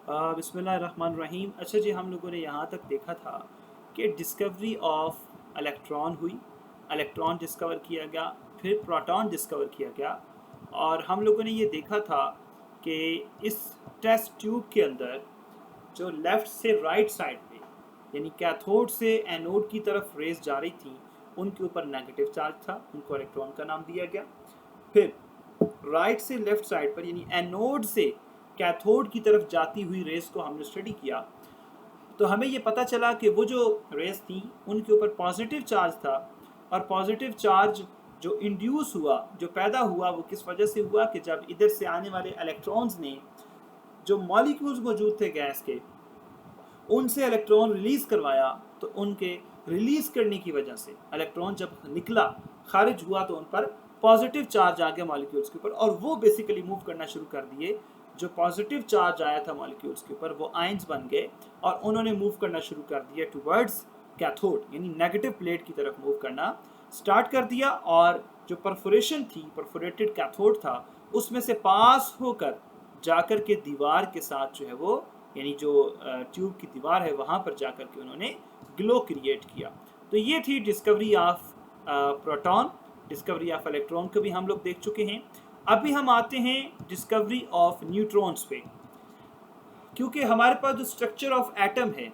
बिस्मिल्लाहिर्रहमानिर्रहीम। अच्छा जी, हम लोगों ने यहाँ तक देखा था कि डिस्कवरी ऑफ इलेक्ट्रॉन हुई, इलेक्ट्रॉन डिस्कवर किया गया, फिर प्रोटॉन डिस्कवर किया गया। और हम लोगों ने ये देखा था कि इस टेस्ट ट्यूब के अंदर जो लेफ़्ट से राइट साइड पे, यानी कैथोड से एनोड की तरफ रेस जा रही थी, उनके ऊपर नेगेटिव चार्ज था, उनको इलेक्ट्रॉन का नाम दिया गया। फिर राइट से लेफ्ट साइड पर, यानी एनोड से कैथोड की तरफ जाती हुई रेस को हमने स्टडी किया, तो हमें ये पता चला कि वो जो रेस थी उनके ऊपर पॉजिटिव चार्ज था। और पॉजिटिव चार्ज जो इंड्यूस हुआ, जो पैदा हुआ, वो किस वजह से हुआ कि जब इधर से आने वाले इलेक्ट्रॉन्स ने जो मॉलिक्यूल्स मौजूद थे गैस के, उनसे इलेक्ट्रॉन रिलीज करवाया, तो उनके रिलीज करने की वजह से इलेक्ट्रॉन जब निकला, खारिज हुआ, तो उन पर पॉजिटिव चार्ज आ गया मॉलिक्यूल्स के ऊपर, और वो बेसिकली मूव करना शुरू कर दिए। जो पॉजिटिव चार्ज आया था मॉलिक्यूल्स के ऊपर, वो आयंस बन गए और उन्होंने मूव करना शुरू कर दिया टुवर्ड्स कैथोड, यानी नेगेटिव प्लेट की तरफ मूव करना स्टार्ट कर दिया। और जो परफोरेशन थी, परफोरेटेड कैथोड था, उसमें से पास होकर जाकर के दीवार के साथ जो है वो, यानी जो ट्यूब की दीवार है, वहाँ पर जाकर के उन्होंने ग्लो क्रिएट किया। तो ये थी discovery of proton, discovery of electron को भी हम लोग देख चुके हैं। अभी हम आते हैं डिस्कवरी ऑफ न्यूट्रॉन्स पे। क्योंकि हमारे पास जो स्ट्रक्चर ऑफ एटम है,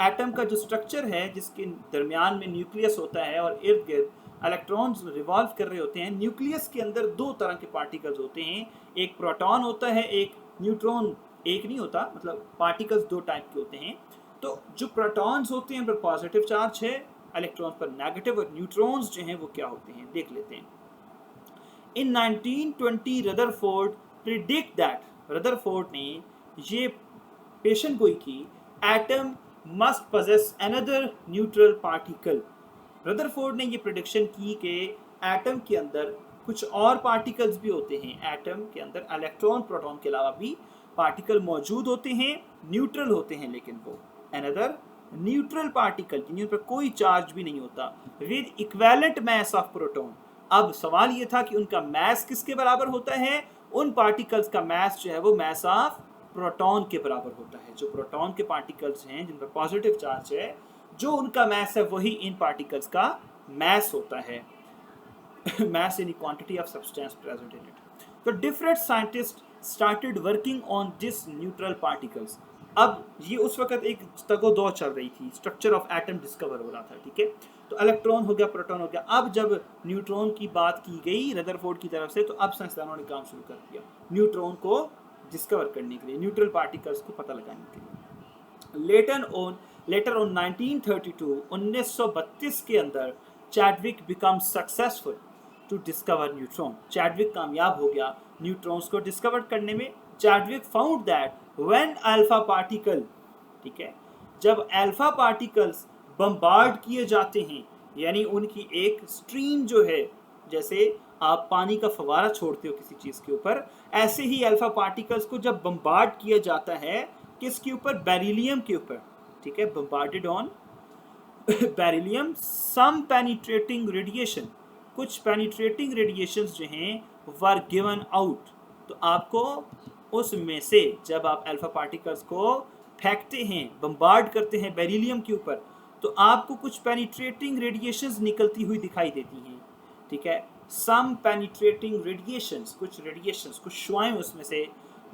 एटम का जो स्ट्रक्चर है, जिसके दरमियान में न्यूक्लियस होता है और इर्द गिर्द इलेक्ट्रॉन्स रिवॉल्व कर रहे होते हैं। न्यूक्लियस के अंदर दो तरह के पार्टिकल्स होते हैं, एक प्रोटॉन होता है, एक न्यूट्रॉन। एक नहीं होता, मतलब पार्टिकल्स दो टाइप के होते हैं। तो जो प्रोटॉन्स होते हैं उन पर पॉजिटिव चार्ज है, इलेक्ट्रॉन्स पर नेगेटिव। और न्यूट्रॉन्स जो हैं वो क्या होते हैं, देख लेते हैं। इन 1920 रदरफोर्ड प्रिडिक्ट दैट, रदरफोर्ड ने ये पेशन गोई की, atom must possess another neutral particle. Rutherford ने ये प्रिडिक्शन की कि एटम के अंदर कुछ और पार्टिकल्स भी होते हैं। एटम के अंदर इलेक्ट्रॉन प्रोटॉन के अलावा भी पार्टिकल मौजूद होते हैं, न्यूट्रल होते हैं, लेकिन वो अनदर न्यूट्रल पार्टिकल, जिन पर कोई चार्ज भी नहीं होता, with equivalent mass of proton. अब सवाल ये था कि उनका मास किसके बराबर होता है। उन पार्टिकल्स का मास जो है वो मास ऑफ प्रोटॉन के बराबर होता है। जो प्रोटॉन के पार्टिकल्स हैं जिन पर पॉजिटिव चार्ज है, जो उनका मास है वही इन पार्टिकल्स का मास होता है। mass in quantity of substance present in it. So different scientists started working on this neutral particles. अब ये उस वक्त एक तगो-दो चल रही थी, स्ट्रक्चर ऑफ एटम डिस्कवर हो रहा था, ठीक है। तो इलेक्ट्रॉन हो गया, प्रोटॉन हो गया। अब जब न्यूट्रॉन की बात की गई रदरफोर्ड की तरफ से, तो अब साइंसदानों ने काम शुरू कर दिया न्यूट्रॉन को डिस्कवर करने के लिए, न्यूट्रल पार्टिकल्स को पता लगाने के लिए। लेटर ऑन 1932 के अंदर Chadwick become successful to discover neutron. Chadwick कामयाब हो गया न्यूट्रॉन्स को डिस्कवर करने में। Chadwick found that when alpha particle, ठीक है, जब अल्फा पार्टिकल्स बम्बार्ड किए जाते हैं, यानी उनकी एक स्ट्रीम जो है, जैसे आप पानी का फवारा छोड़ते हो किसी चीज के ऊपर, ऐसे ही अल्फा पार्टिकल्स को जब बम्बार्ड किया जाता है, किसके ऊपर, बेरिलियम के ऊपर, ठीक है, bombarded on beryllium, some penetrating radiation, कुछ पेनिट्रेटिंग रेडिएशंस जो हैं वर गिवन आउट। तो आपको उसमें से, जब आप अल्फा पार्टिकल्स को फेंकते हैं, बम्बार्ड करते हैं बेरिलियम के ऊपर, तो आपको कुछ पेनिट्रेटिंग रेडिएशंस निकलती हुई दिखाई देती हैं, ठीक है। सम पेनिट्रेटिंग रेडिएशंस, कुछ शुआएं उसमें से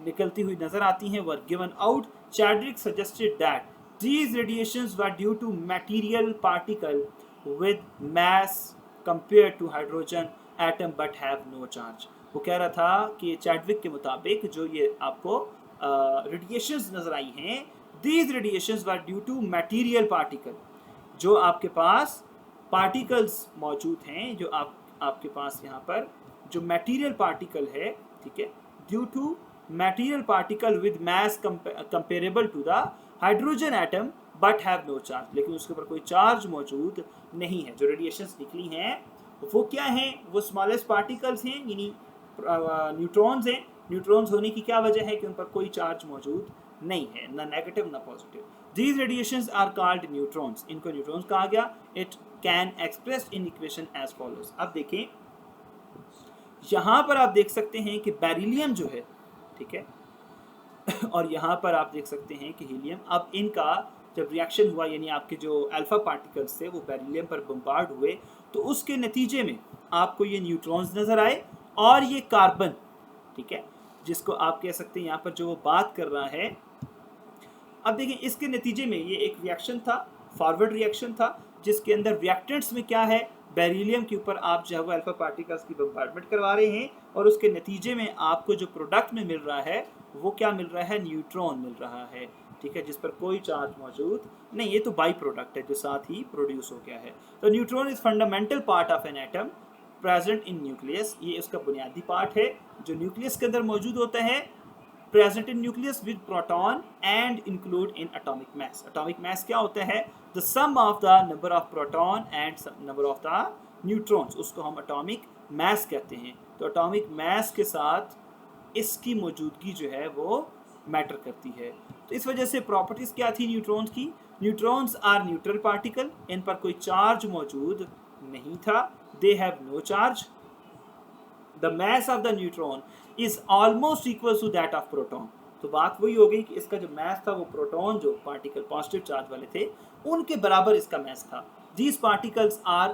निकलती हुई नजर आती हैं, were given out. Chadwick suggested that these radiations were due to material particle with mass compared to hydrogen atom but have no charge। वो कह रहा था कि चैडविक के मुताबिक जो ये आपको रेडिएशंस नजर आई हैं, these radiations were due to material particle, जो आपके पास पार्टिकल्स मौजूद हैं, जो आपके पास यहाँ पर जो मटेरियल पार्टिकल है, ठीक है, due to material particle with mass comparable to the hydrogen atom but have no charge, लेकिन उसके ऊपर कोई चार्ज मौजूद नहीं है। जो रेडिएशंस निकली हैं वो क्या हैं, वो स्मॉलेस्ट पार्टिकल्स हैं, यानी न्यूट्रॉन्स हैं। न्यूट्रॉन्स होने की क्या वजह है कि उन पर कोई चार्ज मौजूद नहीं है, ना नेगेटिव ना positive. These radiations are called neutrons, इनको न्यूट्रॉन्स कहा गया। It can express in equation as follows. अब देखें, यहाँ पर आप देख सकते हैं कि बेरिलियम जो है, ठीक है, और यहाँ पर आप देख सकते हैं कि हीलियम, अब इनका जब रिएक्शन हुआ यानी आपके जो अल्फा पार्टिकल्स थे वो बेरिलियम पर बम्बार्ड हुए, तो उसके नतीजे में आपको ये न्यूट्रॉन्स नज़र आए और ये कार्बन, ठीक है, जिसको आप कह सकते हैं यहाँ पर जो वो बात कर रहा है। अब देखिए इसके नतीजे में ये एक रिएक्शन था, फॉरवर्ड रिएक्शन था, जिसके अंदर रिएक्टेंट्स में क्या है, बेरिलियम के ऊपर आप जो है वो अल्फा पार्टिकल्स की बम्बार्डमेंट करवा रहे हैं और उसके नतीजे में आपको जो प्रोडक्ट में मिल रहा है वो क्या मिल रहा है, न्यूट्रॉन मिल रहा है, ठीक है, जिस पर कोई चार्ज मौजूद नहीं, ये तो बाई प्रोडक्ट है जो साथ ही प्रोड्यूस हो गया है। तो neutron is fundamental part of an atom present in nucleus, ये उसका बुनियादी पार्ट है जो न्यूक्लियस के अंदर मौजूद होता है, present in nucleus with proton and include in atomic mass. Atomic mass क्या होता है, the sum of the number of proton and number of the neutrons, उसको हम atomic mass कहते हैं। तो atomic mass के साथ इसकी मौजूदगी जो है वो मैटर करती है। तो इस वजह से प्रॉपर्टीज क्या थी न्यूट्रॉन्स की, न्यूट्रॉन्स आर न्यूट्रल पार्टिकल, इन पर कोई चार्ज मौजूद नहीं था, they have no charge, the mass of the neutron is almost equal to that of proton। तो बात वही हो गई कि इसका जो मैस था वो प्रोटॉन जो पार्टिकल पॉजिटिव चार्ज वाले थे उनके बराबर इसका मैस था। These particles are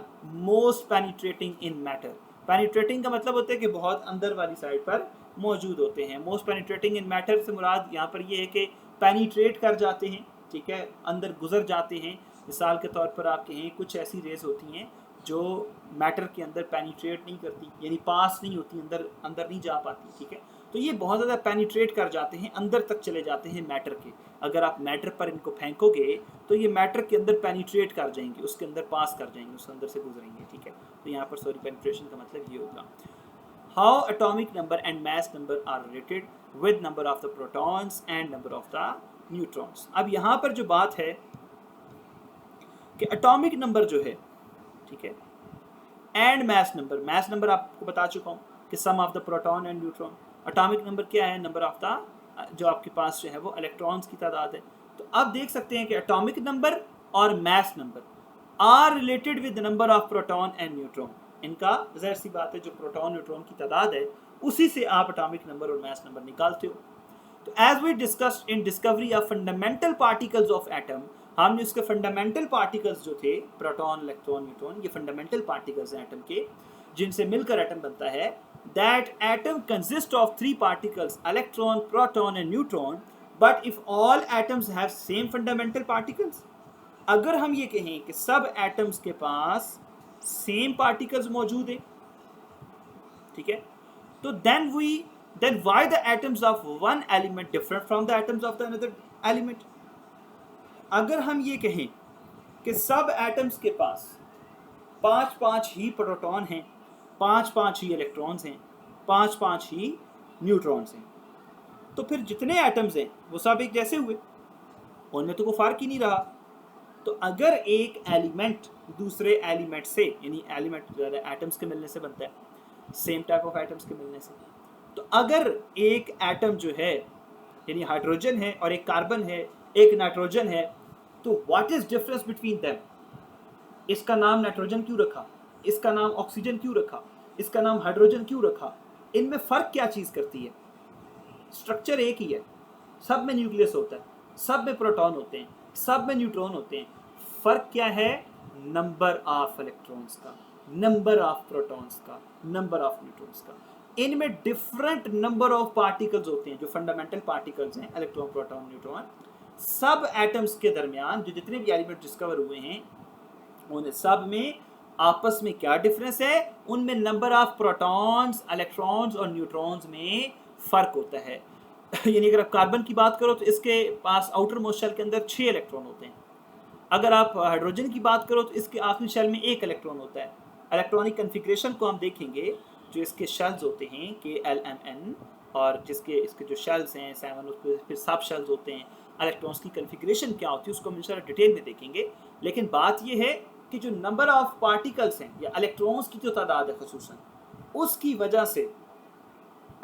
most penetrating in matter। Penetrating का मतलब होता है कि बहुत अंदर वाली साइड पर मौजूद होते हैं। मोस्ट पेनिट्रेटिंग इन मैटर से मुराद यहाँ पर ये है कि पेनिट्रेट कर जाते हैं, ठीक है, अंदर गुजर जाते हैं। मिसाल के तौर पर आप कहें कुछ ऐसी रेज होती हैं जो मैटर के अंदर पेनिट्रेट नहीं करती, यानी पास नहीं होती, अंदर नहीं जा पाती, ठीक है। तो ये बहुत ज़्यादा पेनिट्रेट कर जाते हैं, अंदर तक चले जाते हैं मैटर के। अगर आप मैटर पर इनको फेंकोगे तो ये मैटर के अंदर पेनिट्रेट कर जाएंगे, उसके अंदर पास कर जाएंगे, उसके अंदर से गुजरेंगे, ठीक है। तो यहाँ पर सॉरी पेनिट्रेशन का मतलब ये होगा। How atomic number and mass number are related with number of the protons and number of the neutrons. अब यहाँ पर जो बात है कि एटॉमिक नंबर जो है, ठीक है, एंड मास नंबर आपको बता चुका हूँ कि sum of the proton and neutron. Atomic number क्या है, नंबर ऑफ द जो आपके पास जो है वो इलेक्ट्रॉन्स की तादाद है। तो आप देख सकते हैं कि एटॉमिक नंबर और mass number are related with number of proton and neutron. इनका ज़ाहिर सी बात है जो प्रोटॉन न्यूट्रॉन की तादाद है उसी से आप एटॉमिक नंबर और मास नंबर निकालते हो। तो as we discussed in discovery of fundamental particles of atom, हमने उसके फंडामेंटल पार्टिकल्स जो थे प्रोटॉन, इलेक्ट्रॉन, न्यूट्रॉन, ये फंडामेंटल पार्टिकल्स हैं एटम के, जिनसे मिलकर एटम बनता है। That atom consist of 3 particles, electron, proton and neutron, but if all atoms have same fundamental particles, अगर हम ये कहें कि सब एटम्स के पास सेम पार्टिकल्स मौजूद है, ठीक है, तो then why the atoms of one element different from the atoms of the another element। अगर हम ये कहें कि सब एटम्स के पास 5-5 ही प्रोटॉन हैं, 5-5 ही इलेक्ट्रॉन्स हैं, 5-5 ही न्यूट्रॉन्स हैं, तो फिर जितने एटम्स हैं वो सब एक जैसे हुए, उनमें तो कोई फर्क ही नहीं रहा। तो अगर एक एलिमेंट दूसरे एलिमेंट से, यानी एलिमेंट एटम्स के मिलने से बनता है, सेम टाइप ऑफ एटम्स के मिलने से, तो अगर एक एटम जो है यानी हाइड्रोजन है और एक कार्बन है, एक नाइट्रोजन है, तो what is difference between them. इसका नाम नाइट्रोजन क्यों रखा, इसका नाम ऑक्सीजन क्यों रखा, इसका नाम हाइड्रोजन क्यों रखा, इनमें फ़र्क क्या चीज़ करती है। स्ट्रक्चर एक ही है, सब में न्यूक्लियस होता है, सब में प्रोटॉन होते हैं, सब में न्यूट्रॉन होते हैं। फ़र्क क्या है, नंबर ऑफ इलेक्ट्रॉन्स का, नंबर ऑफ प्रोटॉन्स का, नंबर ऑफ न्यूट्रॉन्स का। इनमें डिफरेंट नंबर ऑफ पार्टिकल्स होते हैं जो फंडामेंटल पार्टिकल्स हैं, इलेक्ट्रॉन, प्रोटॉन, न्यूट्रॉन। सब एटम्स के दरमियान जो जितने भी एलिमेंट डिस्कवर हुए हैं उन सब में आपस में क्या डिफरेंस है, उनमें नंबर ऑफ प्रोटॉन्स, इलेक्ट्रॉन्स और न्यूट्रॉन्स में फ़र्क होता है। यानी अगर आप कार्बन की बात करो तो इसके पास आउटर मोस्ट शेल के अंदर 6 इलेक्ट्रॉन होते हैं। अगर आप हाइड्रोजन की बात करो तो इसके आखिरी शेल में 1 इलेक्ट्रॉन होता है। इलेक्ट्रॉनिक कन्फिग्रेशन को हम देखेंगे, जो इसके शेल्स होते हैं KLMN, और इसके जो शेल्स हैं 7, उस पर फिर सब शेल्स होते हैं, इलेक्ट्रॉन्स की कन्फिग्रेशन क्या होती है उसको हम इंशाल्लाह डिटेल में देखेंगे। लेकिन बात यह है कि जो नंबर ऑफ पार्टिकल्स हैं या इलेक्ट्रॉन्स की जो तादाद है खसूसन, उसकी वजह से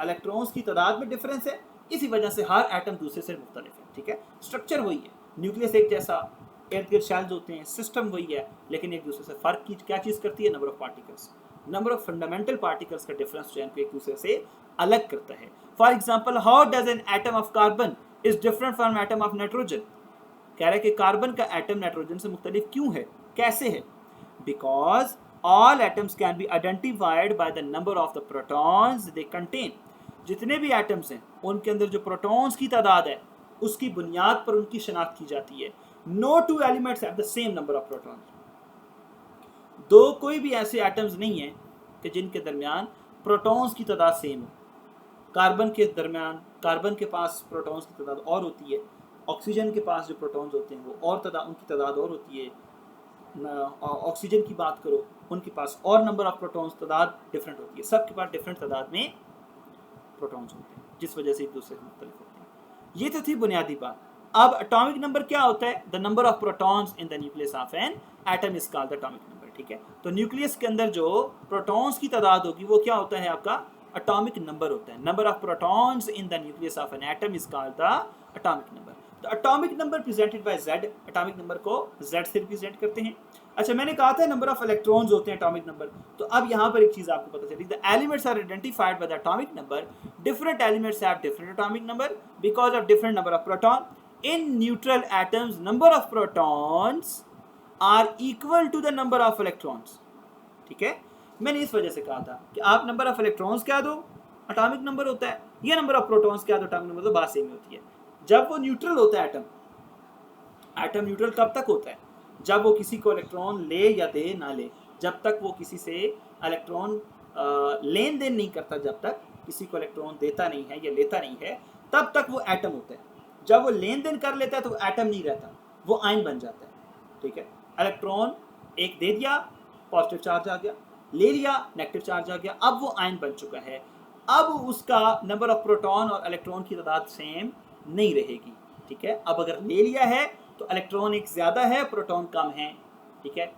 इलेक्ट्रॉन्स की तादाद में डिफरेंस है, इसी वजह से हर एटम दूसरे से मुख्तलिफ है, ठीक है। स्ट्रक्चर वही है, न्यूक्लियस एक जैसा, इर्द गिर्द शेल्स होते हैं, सिस्टम वही है, लेकिन एक दूसरे से फ़र्क की क्या चीज़ करती है, number of particles. Number of fundamental particles का डिफरेंस जो है इनको एक दूसरे से अलग करता है। For example, how does an atom of carbon is different from atom of nitrogen. कह रहा है कि कार्बन का एटम नाइट्रोजन से मुख्तलिफ क्यों है, कैसे है? Because all atoms can be identified by the number of the protons they contain. जितने भी एटम्स हैं उनके अंदर जो प्रोटॉन्स की तादाद है उसकी बुनियाद पर उनकी शनाख्त की जाती है। No two elements have the same number of protons. दो कोई भी ऐसे एटम्स नहीं है कि जिनके दरमियान प्रोटॉन्स की तादाद सेम हो। कार्बन के दरमियान, कार्बन के पास प्रोटॉन्स की तादाद और होती है, ऑक्सीजन के पास जो प्रोटॉन्स होते हैं वो और उनकी तादाद और होती है। ऑक्सीजन की बात करो, उनके पास और नंबर ऑफ प्रोटॉन्स, तादाद डिफरेंट होती है। सबके पास डिफरेंट तादाद में प्रोटॉन्स होते हैं, जिस वजह से एक दूसरे से मुख्तलिफ होते हैं। ये तो थी बुनियादी बात। अब एटॉमिक नंबर क्या होता है? The number of protons in the nucleus of an atom is called the atomic number. ठीक है, तो न्यूक्लियस के अंदर जो प्रोटॉन्स की तादाद होगी वो क्या होता है? आपका एटॉमिक नंबर होता है। Number of protons in the nucleus of an atom is called the atomic number. तो atomic number presented by Z, atomic number को Z से रिप्रेजेंट करते हैं। अच्छा, मैंने कहा था नंबर ऑफ इलेक्ट्रॉन्स होते हैं एटॉमिक नंबर। तो अब यहाँ पर एक चीज आपको पता चली, the elements are identified by the atomic number. Different elements have different atomic number because of different number of proton. In neutral atoms number of protons are equal to the number of electrons. ठीक है, मैंने इस वजह से कहा था कि आप नंबर ऑफ इलेक्ट्रॉन्स क्या दो, एटॉमिक नंबर होता है, ये नंबर ऑफ प्रोटॉन्स क्या दो, एटॉमिक नंबर, तो बात सेम होती है। जब वो न्यूट्रल होता है एटम, एटम न्यूट्रल कब तक होता है? जब वो किसी को इलेक्ट्रॉन ले या दे ना ले, जब तक वो किसी से इलेक्ट्रॉन लेन देन नहीं करता, जब तक किसी को इलेक्ट्रॉन देता नहीं है या लेता नहीं है, तब तक वो एटम होता है। जब वो लेन देन कर लेता है तो वो एटम नहीं रहता, वो आयन बन जाता है। ठीक है, इलेक्ट्रॉन एक दे दिया, पॉजिटिव चार्ज आ गया, ले लिया, नेगेटिव चार्ज आ गया, अब वो आयन बन चुका है। अब उसका नंबर ऑफ प्रोटॉन और इलेक्ट्रॉन की तादाद सेम नहीं रहेगी। ठीक है, अब अगर ले लिया है तो इलेक्ट्रॉन एक ज्यादा है, प्रोटॉन कम है। ठीक है,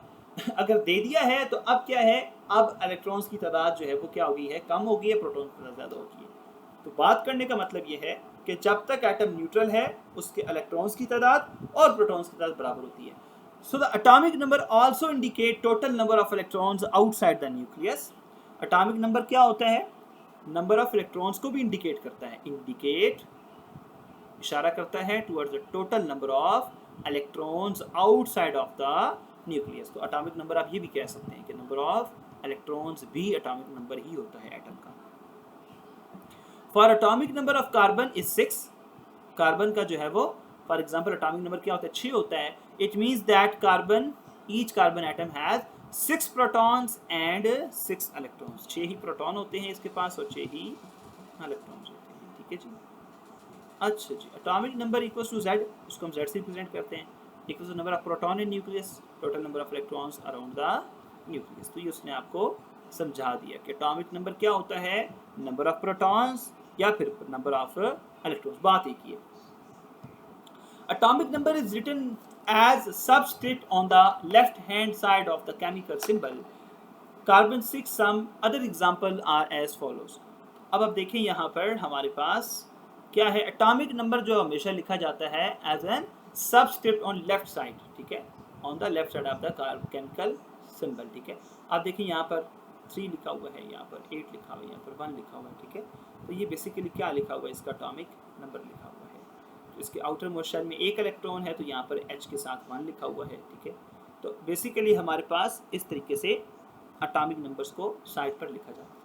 अगर दे दिया है तो अब क्या है, अब इलेक्ट्रॉन्स की तादाद जो है वो क्या हो गई है, कम हो गई है, प्रोटॉन की तादाद ज्यादा हो गई है। तो बात करने का मतलब ये है कि जब तक एटम न्यूट्रल है उसके इलेक्ट्रॉन्स की तादाद और प्रोटॉन्स की तादाद बराबर होती है। So the atomic number also indicate total number of electrons outside the nucleus. Atomic number क्या होता है? नंबर ऑफ इलेक्ट्रॉन्स को भी इंडिकेट करता है। इंडिकेट इशारा करता है towards the total number of electrons outside of the nucleus. तो एटॉमिक नंबर आप ये भी कह सकते हैं कि नंबर ऑफ इलेक्ट्रॉन्स भी एटॉमिक नंबर ही होता है एटम का। For atomic number of carbon is 6। Carbon का जो है वो, फॉर एग्जांपल एटॉमिक नंबर क्या होता है? 6 होता है। It means that carbon, each carbon atom has 6 protons and 6 electrons. 6 he proton होते हैं इसके पास और 6 ही इलेक्ट्रॉन्स होते हैं। ठीक है जी। अच्छा जी, atomic number equals to Z, उसको हम Z से रिप्रेजेंट करते हैं, equals to number of proton in nucleus, total number of electrons around the nucleus. तो ये उसने आपको समझा दिया कि एटॉमिक नंबर क्या होता है, नंबर ऑफ प्रोटॉन्स या फिर नंबर ऑफ इलेक्ट्रॉन्स, बात एक ही है। Atomic number is written as subscript on the left hand side of the chemical symbol. Carbon 6, some other example are as follows. अब आप देखें यहाँ पर हमारे पास क्या है, एटॉमिक नंबर जो हमेशा लिखा जाता है as an subscript on left side. ठीक है, on the left side of the chemical symbol. ठीक है, आप देखिए यहाँ पर 3 लिखा हुआ है, यहाँ पर 8 लिखा हुआ है, यहाँ पर 1 लिखा हुआ है। ठीक है, तो ये बेसिकली क्या लिखा हुआ है, इसका एटॉमिक नंबर लिखा हुआ है। इसके आउटर मोस्ट शेल में 1 इलेक्ट्रॉन है तो यहाँ पर H के साथ 1 लिखा हुआ है। ठीक है, तो बेसिकली हमारे पास इस तरीके से एटॉमिक नंबर्स को साइड पर लिखा जाता है।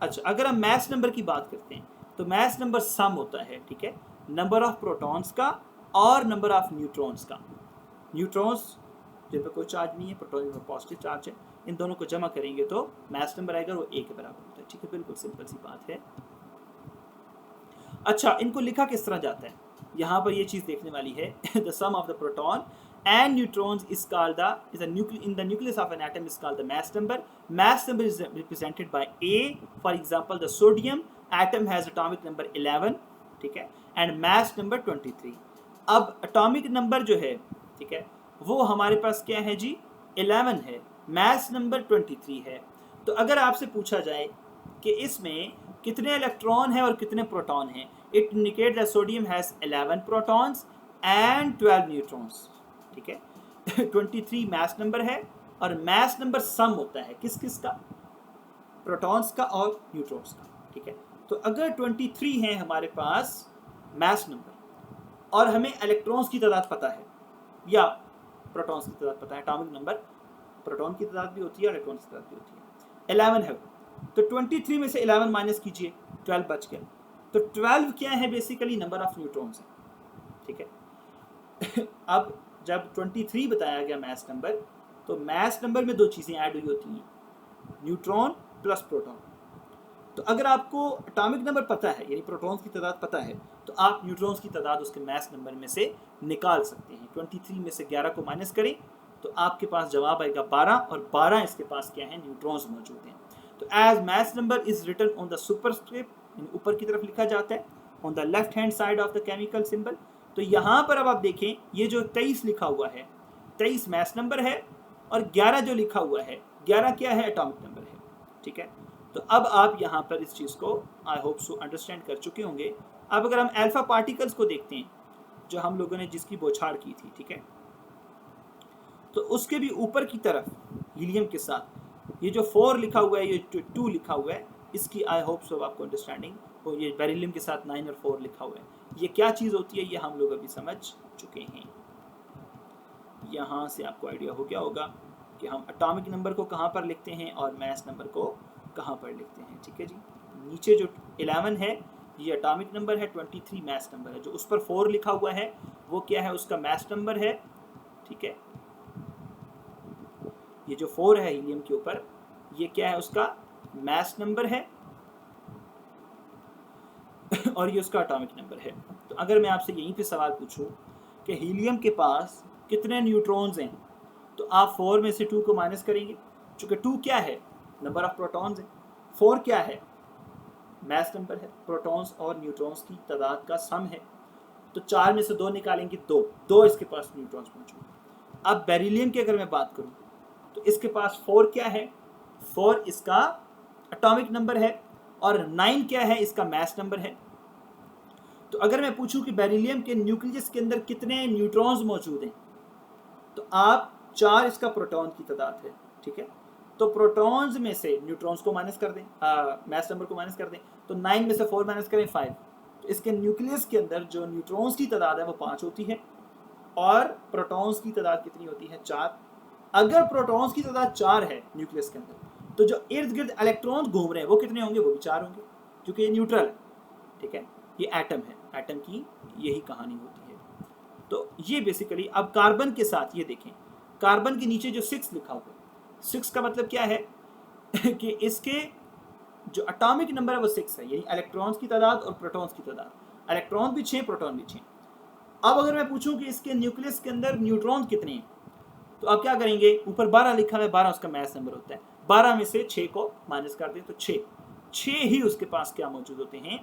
अच्छा, अगर हम मैस नंबर की बात करते हैं तो मैस नंबर सम होता है। ठीक है, नंबर ऑफ प्रोटॉन्स का और नंबर ऑफ न्यूट्रॉन्स का। न्यूट्रॉन्स जिन पर कोई चार्ज नहीं है, प्रोटॉन पर पॉजिटिव चार्ज है, इन दोनों को जमा करेंगे तो मैस नंबर आएगा, वो 1 के बराबर होता है। ठीक है, बिल्कुल सिंपल सी बात है। अच्छा, इनको लिखा किस तरह जाता है, यहाँ पर ये चीज़ देखने वाली है। The sum of the proton and neutrons is called in the nucleus of an atom is called the mass number. Mass number is represented by A. For example, the sodium atom has atomic number 11, ठीक है, and mass number 23. अब atomic number जो है, ठीक है, वो हमारे पास क्या है जी, 11 है, mass number 23 है। तो अगर आपसे पूछा जाए कि इसमें कितने इलेक्ट्रॉन हैं और कितने प्रोटॉन हैं, it indicates that sodium has 11 protons and 12 neutrons। ठीक है, 23 मास नंबर है और मास नंबर सम होता है किस किस का, प्रोटॉन्स का और न्यूट्रॉन्स का, ठीक है। तो अगर 23 है हमारे पास मास नंबर और हमें इलेक्ट्रॉन्स की तादाद पता है या प्रोटॉन्स की तादाद पता है, एटॉमिक नंबर प्रोटॉन की तादाद भी होती है और इलेक्ट्रॉन की तादाद भी होती है, 11 है, तो 23 में से 11 माइनस कीजिए, 12 बच गया। तो 12 क्या है, बेसिकली नंबर ऑफ न्यूट्रॉन्स है, ठीक है। अब जब 23 बताया गया मास नंबर, तो मास नंबर में दो चीज़ें ऐड हुई होती हैं, न्यूट्रॉन प्लस प्रोटॉन। तो अगर आपको एटॉमिक नंबर पता है यानी प्रोटॉन्स की तादाद पता है, तो आप न्यूट्रॉन्स की तादाद उसके मास नंबर में से निकाल सकते हैं। 23 में से 11 को माइनस करें तो आपके पास जवाब आएगा 12, और 12 इसके पास क्या है, न्यूट्रॉन्स मौजूद हैं। तो as mass number is written on the superscript, ऊपर की तरफ लिखा जाता है, on the left hand side of the chemical symbol. तो यहाँ पर अब आप देखें, ये जो 23 लिखा हुआ है, 23 मास नंबर है, और 11 जो लिखा हुआ है, 11 क्या है, एटॉमिक नंबर है, ठीक है। तो अब आप यहाँ पर इस चीज़ को आई होप सो अंडरस्टैंड कर चुके होंगे। अब अगर हम अल्फा पार्टिकल्स को देखते हैं, जो हम लोगों ने जिसकी बौछार की थी, ठीक है, तो उसके भी ऊपर की तरफ हीलियम के साथ ये जो 4 लिखा हुआ है, ये 2 लिखा हुआ है, इसकी आई होप सो आपको अंडरस्टैंडिंग हो। ये बेरिलियम के साथ 9 और 4 लिखा हुआ है, ये क्या चीज़ होती है, ये हम लोग अभी समझ चुके हैं। यहाँ से आपको आइडिया हो गया होगा कि हम एटॉमिक नंबर को कहाँ पर लिखते हैं और मास नंबर को कहाँ पर लिखते हैं, ठीक है जी। नीचे जो 11 है ये एटॉमिक नंबर है, 23 मास नंबर है, जो उस पर 4 लिखा हुआ है वो क्या है, उसका मास नंबर है, ठीक है। ये जो 4 है हीलियम के ऊपर, ये क्या है, उसका मास नंबर है और ये उसका एटॉमिक नंबर है। तो अगर मैं आपसे यहीं पे सवाल पूछूं कि हीलियम के पास कितने न्यूट्रॉन्स हैं, तो आप 4 में से 2 को माइनस करेंगे, चूँकि 2 क्या है, नंबर ऑफ प्रोटॉन्स है, 4 क्या है, मास नंबर है, प्रोटॉन्स और न्यूट्रॉन्स की तादाद का सम है। तो 4 में से 2 निकालेंगे, 2 इसके पास न्यूट्रॉन्स मौजूद है। अब बेरिलियम की अगर मैं बात करूं, तो इसके पास 4 क्या है, 4 इसका एटॉमिक नंबर है, और 9 क्या है, इसका मास नंबर है। तो अगर मैं पूछूं कि बेरिलियम के न्यूक्लियस के अंदर कितने न्यूट्रॉन्स मौजूद हैं, तो आप 4 इसका प्रोटॉन की तादाद है, ठीक है। तो प्रोटॉन्स में से न्यूट्रॉन्स को माइनस कर दें, मास नंबर को माइनस कर दें, तो 9 में से 4 माइनस करें 5। तो इसके न्यूक्लियस के अंदर जो न्यूट्रॉन्स की तादाद है वो 5 होती है, और प्रोटॉन्स की तादाद कितनी होती है, 4। अगर प्रोटॉन्स की तादाद 4 है न्यूक्लियस के अंदर, तो जो इर्द गिर्द इलेक्ट्रॉन्स घूम रहे हैं वो कितने होंगे, वो भी 4 होंगे, क्योंकि ये न्यूट्रल है, ठीक है। ये एटम है, एटम की यही कहानी होती है। तो ये बेसिकली, अब कार्बन के साथ ये देखें, कार्बन के नीचे जो 6 लिखा हुआ है, 6 का मतलब क्या है कि इसके जो एटॉमिक नंबर है वो 6 है, यानी इलेक्ट्रॉन्स की तादाद और प्रोटॉन्स की तादाद, इलेक्ट्रॉन भी 6, प्रोटॉन भी 6। अब अगर मैं पूछूं कि इसके न्यूक्लियस के अंदर न्यूट्रॉन कितने हैं, तो आप क्या करेंगे, ऊपर 12 लिखा है, 12 उसका मास नंबर होता है, 12 में से 6 को माइनस कर दें तो 6 ही उसके पास क्या मौजूद होते हैं,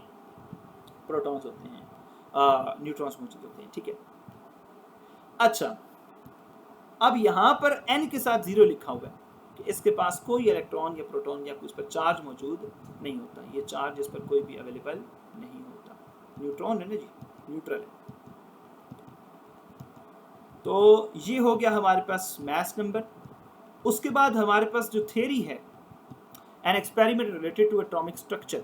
प्रोटॉन्स होते हैं, न्यूट्रॉन्स मौजूद होते हैं, ठीक है। अच्छा, अब यहाँ पर n के साथ 0 लिखा हुआ है कि इसके पास कोई इलेक्ट्रॉन या प्रोटॉन या कुछ पर चार्ज मौजूद नहीं होता, ये चार्ज इस पर कोई भी अवेलेबल नहीं होता, न्यूट्रॉन है ना जी, न्यूट्रल है। तो ये हो गया हमारे पास मास नंबर। उसके बाद हमारे पास जो थ्योरी है, an experiment related to atomic structure,